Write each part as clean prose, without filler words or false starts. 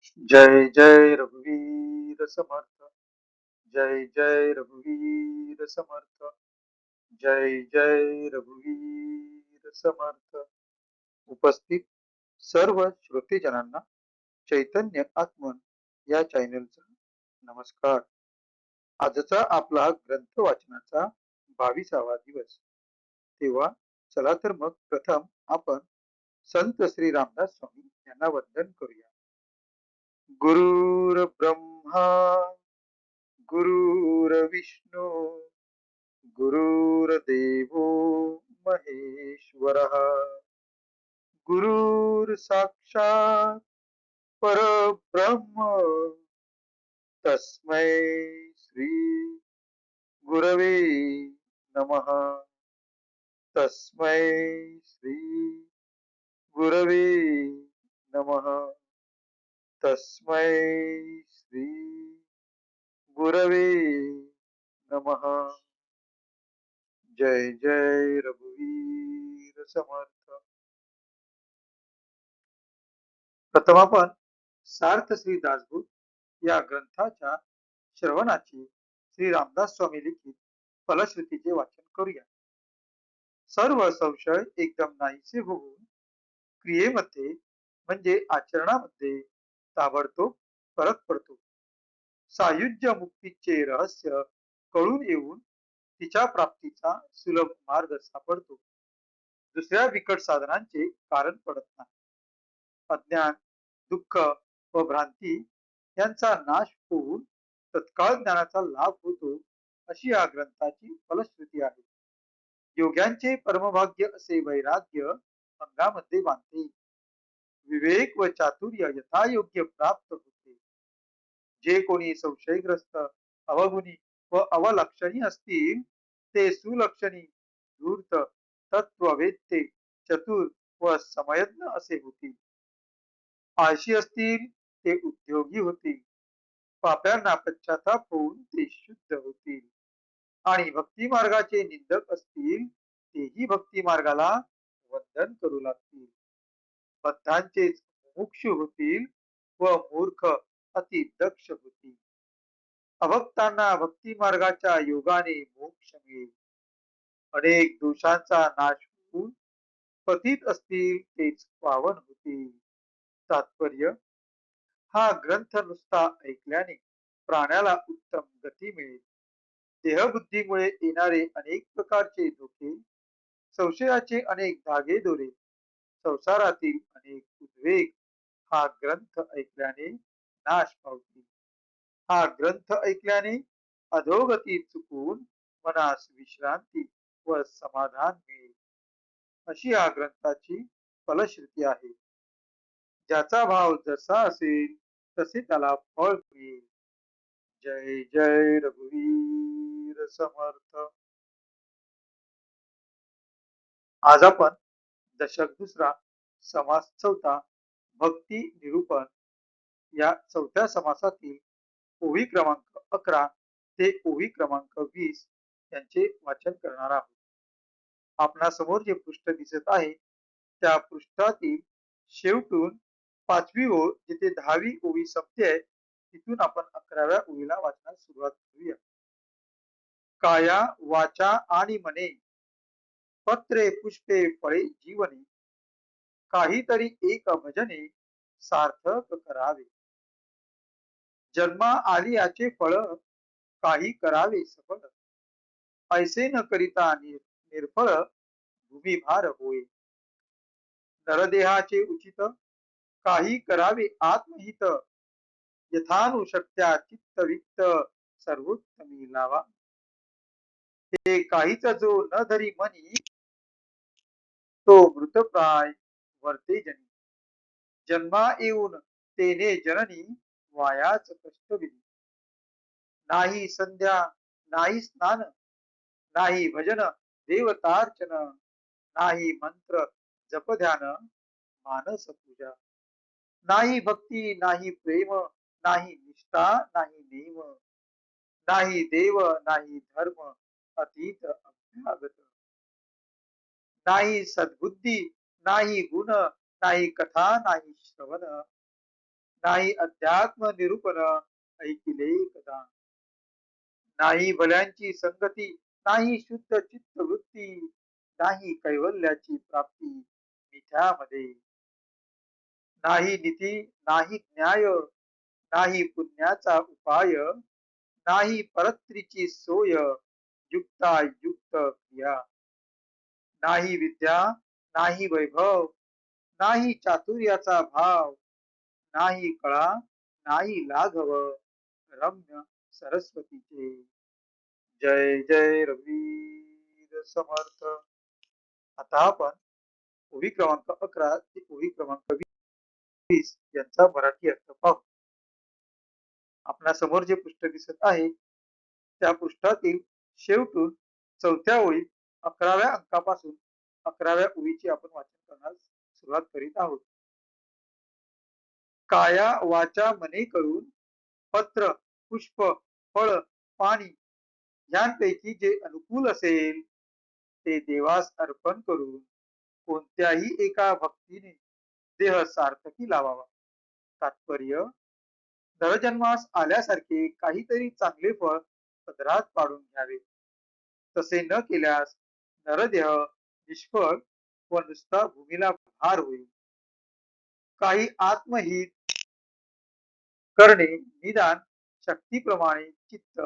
जय जय रघुवीर समर्थ. जय जय रघुवीर समर्थ. जय जय रघुवीर समर्थ. उपस्थित सर्व श्रोतेजनांना चैतन्य आत्मन या चॅनलचा नमस्कार. आजचा आपला ग्रंथ वाचनाचा 22वा दिवस. तेव्हा चला तर मग प्रथम आपण संत श्री रामदास स्वामी यांना वंदन करूया. गुरुर ब्रह्मा गुरुर्विष्णू गुरुर्देवो महेश्वरः. गुरुर साक्षात परब्रह्म. तस्मै श्री गुरवे नमः. तस्मै श्री गुरवे नमः. तस्मै श्री गुरवे नमः. जय जय रघुवीर समर्थ. प्रथम आपण सार्थ श्री दासबोध या ग्रंथाच्या श्रवणाची श्री रामदास स्वामी लिखित फलश्रुतीचे वाचन करूया. सर्व संशय एकदम नाहीसे होऊन क्रियेमध्ये म्हणजे आचरणामध्ये ताबडतोब फरक पडतो. सायुज्य मुक्तीचे रहस्य कळून येऊन तिच्या प्राप्तीचा सुलभ मार्ग सापडतो. दुसऱ्या बिकट साधनांचे कारण पडत नाही. अज्ञान, दुःख व भ्रांती यांचा नाश होऊन तत्काळ ज्ञानाचा लाभ होतो, अशी या ग्रंथाची फलश्रुती आहे. योग्यांचे परमभाग्य असे वैराग्य अंगामध्ये बांधते. विवेक व चातुर्य यथायोग्य प्राप्त होते. जे कोणी संशयग्रस्त, अवगुणी व अवलक्षणी असतील ते सुलक्षणी, धूर्त, तत्ववेत्ते, चतुर व समयज्ञ असे होतील. आळशी असतील ते उद्योगी होतील. पाप्यांना पश्चाताप होऊन ते शुद्ध होतील. आणि भक्ती मार्गाचे निंदक असतील तेही भक्ती मार्गाला वंदन करू लागतील. बद्धांचेच मुमुक्षु होतील व मूर्ख अति दक्ष होतील. अभक्तांना भक्ती मार्गाच्या योगाने मोक्ष मिळेल. अनेक दोषांचा नाश होऊन पतित असतील तेच पावन होतील. तात्पर्य: हा ग्रंथ नुसता ऐकल्याने प्राण्याला उत्तम गती मिळेल. देहबुद्धीमुळे येणारे अनेक प्रकारचे धोके, संशयाचे अनेक धागे दोरे, संसारातील अनेक उद्वेग हा ग्रंथ ऐकल्याने नाश पावतील. हा ग्रंथ ऐकल्याने अधोगती चुकून मनास विश्रांती व समाधान मिळेल, अशी या ग्रंथाची फलश्रुती आहे. ज्याचा भाव जसा असेल तसे त्याला फळ मिळेल. जय जय रघुवीर समर्थ. आज आपण दशक दुसरा समास चौथा भक्ती निरूपण या चौथ्या समासातील ओवी क्रमांक 11 ते ओवी क्रमांक 20 यांचे वाचन करणार आहोत. आपणासमोर जे पृष्ठ दिसत आहे त्या पृष्ठातील शेवटून 5वी ओळ जिथे 10वी ओवी संपते तिथून आपण 11व्या ओवीला वाचण्यास सुरुवात करूया. काया वाचा आणि मने पत्रे पुष्पे फळे जीवने काहीतरी एक भजने सार्थक करावे. जन्मा आली याचे फळ काही करावे सफळ. ऐसे न करिता निर्फळ भूमिभार होय. नरदेहाचे उचित काही करावे आत्महित. यथानुशक्त्या चित्तवित्त सर्वोत्तमी लावा. हे काहीच जो न धरी मनी तो मृतप्राय वर्ते जनी. जन्मा येऊन तेने जननी वायाच कष्ट विधी. नाही संध्या नाही स्नान नाही भजन देवतार्चन नाही मंत्र जप ध्यान मानस पूजा. नाही भक्ती नाही प्रेम नाही निष्ठा नाही नेम. नाही देव नाही धर्म अतीत अभ्यागत. नाही सद्बुद्धी नाही गुण नाही कथा नाही श्रवण. नाही अध्यात्म निरूपण ऐकिले कदा. नाही भल्यांची संगती, नाही शुद्ध चित्त वृत्ती, नाही कैवल्याची प्राप्ती मिथ्यामध्ये. नाही नीती, नाही न्याय, नाही पुण्याचा उपाय, नाही परत्रीची सोय, युक्तायुक्त क्रिया. नाही विद्या, नाही वैभव, नाही चातुर्याचा भाव, नाही कळा, नाही लाघव, रम्य सरस्वतीचे. जय जय रघुवीर समर्थ. आता आपण ओवी क्रमांक 11 ते ओवी क्रमांक 20 यांचा मराठी अर्थ पाहू. आपल्या समोर जे पृष्ठ दिसत आहे त्या पृष्ठातील शेवटून चौथ्या ओळीत 11व्या अंकापासून 11व्या ओळीची आपण वाचन करण्यास सुरुवात करीत आहोत. काया वाचा मने करून पत्र, पुष्प, फळ, पाणी यांपैकी जे अनुकूल असेल ते देवास अर्पण करून कोणत्याही एका भक्तीने देह सार्थकी लावावा. तात्पर्य नरजन्मास आल्यासारखे काहीतरी चांगले फळ पदरात पाडून घ्यावे. तसे न केल्यास नरदेह निष्फळ व नुसता भूमीला भार होईल. काही आत्महित करणे निदान शक्तीप्रमाणे चित्त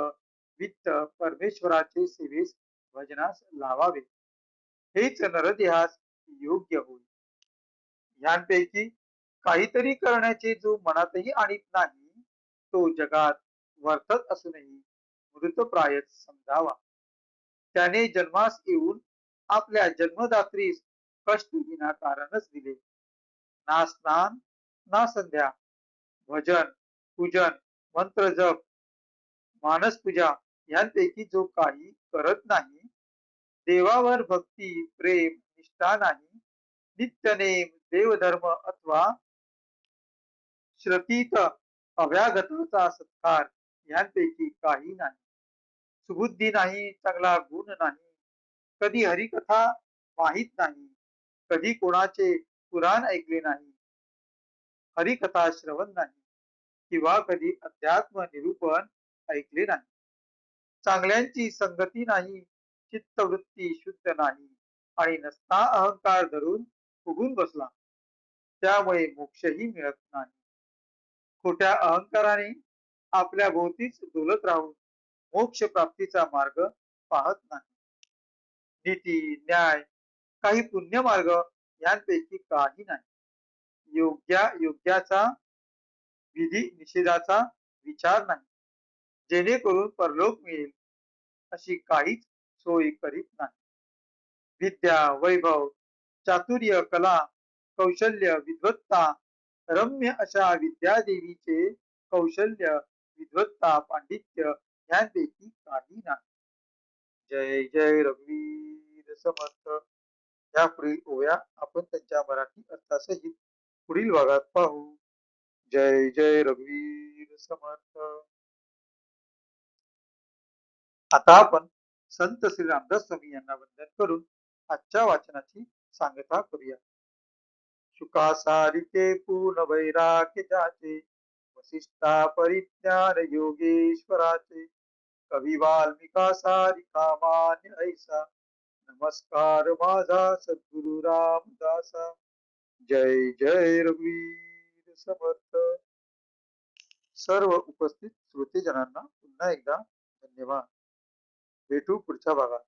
वित्त परमेश्वराचे सेवेस भजनास लावावे. हेच नरदेहास योग्य होईल. ह्यांपैकी काहीतरी करण्याचे जो मनातही आणीत नाही तो जगात वर्तत असूनही मृतप्रायच समजावा. त्याने जन्मास येऊन आपल्या जन्मदात्रीस कष्ट विनाकारणच दिले. ना स्नान ना संध्या, भजन पूजन मंत्र जप मानस पूजा यांपैकी जो काही करत नाही, देवावर भक्ती प्रेम निष्ठा नाही, नित्यनेम देवधर्म अथवा श्रतीत अव्यागताचा सत्कार यांपैकी काही नाही, सुबुद्धी नाही, चांगला गुण नाही, कधी हरिकथा माहित नाही, कधी कोणाचे पुराण ऐकले नाही, हरिकथा श्रवण नाही, किंवा कधी अध्यात्म निरूपण ऐकले नाही, चांगल्यांची संगती नाही, चित्तवृत्ती शुद्ध नाही आणि नसता अहंकार धरून फुगून बसला, त्यामुळे मोक्षही मिळत नाही. खोट्या अहंकाराने आपल्या भोवतीच डोलत राहून मोक्ष प्राप्तीचा मार्ग पाहत नाही. नीती न्याय काही पुण्य मार्ग यांपैकी काही नाही. योग्याचा विधी निषेधाचा विचार नाही, जेणेकरून परलोक मिळेल अशी काहीच सोय करीत नाही. विद्या वैभव चातुर्य कला कौशल्य विद्वत्ता रम्य अशा विद्यादेवीचे कौशल्य विद्वत्ता पांडित्य यांपैकी काही नाही. जय जय रघुवीर समर्थ. या पुढील ओव्या आपण त्यांच्या मराठी अर्थासहित पुढील भागात पाहू. जय जय रघुवीर समर्थ. आता आपण संत श्री रामदास स्वामी यांना वंदन करून आजच्या वाचनाची सांगता करूया. शुका सारिके पूर्ण वैराग्य ज्याचे वसिष्ठा परिज्ञान योगेश्वराचे कवी वाल्मिका सारिका मान्य ऐसा नमस्कार माझा सद्गुरु रामदासा. जय जय रघुवीर समर्थ. सर्व उपस्थित श्रोतेजनांना पुन्हा एकदा धन्यवाद. भेटू पुढच्या भागात.